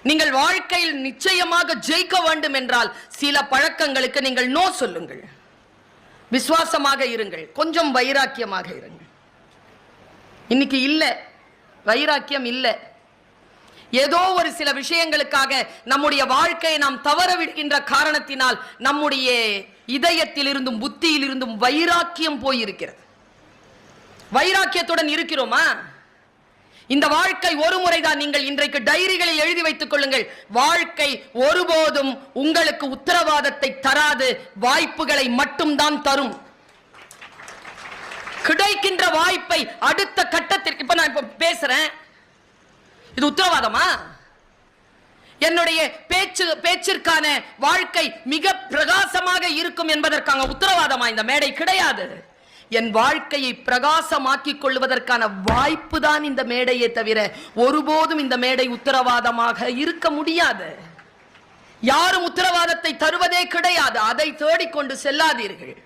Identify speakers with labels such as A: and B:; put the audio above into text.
A: நீங்கள் வாழ்க்கையில் நிச்சயமாக ஜெயிக்க வேண்டும் என்றால் சில பழக்கங்களுக்கு நீங்கள் நோ சொல்லுங்கள். விசுவாசமாக இருங்கள், கொஞ்சம் வைராக்கியமாக இருங்கள். இன்னைக்கு இல்ல வைராக்கியம் இல்ல. ஏதோ ஒரு சில விஷயங்களுக்காக நம்முடைய வாழ்க்கையை நாம் தவற விடுகின்ற காரணத்தினால் நம்முடைய இதயத்தில் இருந்தும் புத்தியில் இருந்தும் வைராக்கியம் போயிருக்கிறது. வைராக்கியத்துடன் இருக்கிறோமா? இந்த வாழ்க்கை ஒரு முறைதான். நீங்கள் இன்றைக்கு டைரிகளில் எழுதி வைத்துக் கொள்ளுங்கள். வாழ்க்கை ஒருபோதும் உங்களுக்கு உத்தரவாதத்தை தராது, வாய்ப்புகளை மட்டும்தான் தரும். கிடைக்கின்ற வாய்ப்பை அடுத்த கட்டத்திற்கு, இப்ப நான் இப்ப பேசுறேன், இது உத்தரவாதமா? என்னுடைய பேச்சிற்கான வாழ்க்கை மிக பிரகாசமாக இருக்கும் என்பதற்கான உத்தரவாதமா இந்த மேடை? கிடையாது. என் வாழ்க்கையை பிரகாசமாக்கிக் கொள்வதற்கான வாய்ப்பு தான் இந்த மேடையே தவிர ஒருபோதும் இந்த மேடை உத்தரவாதமாக இருக்க முடியாது. யாரும் உத்தரவாதத்தை தருவதே கிடையாது. அதை தேடிக்கொண்டு செல்லாதீர்கள்.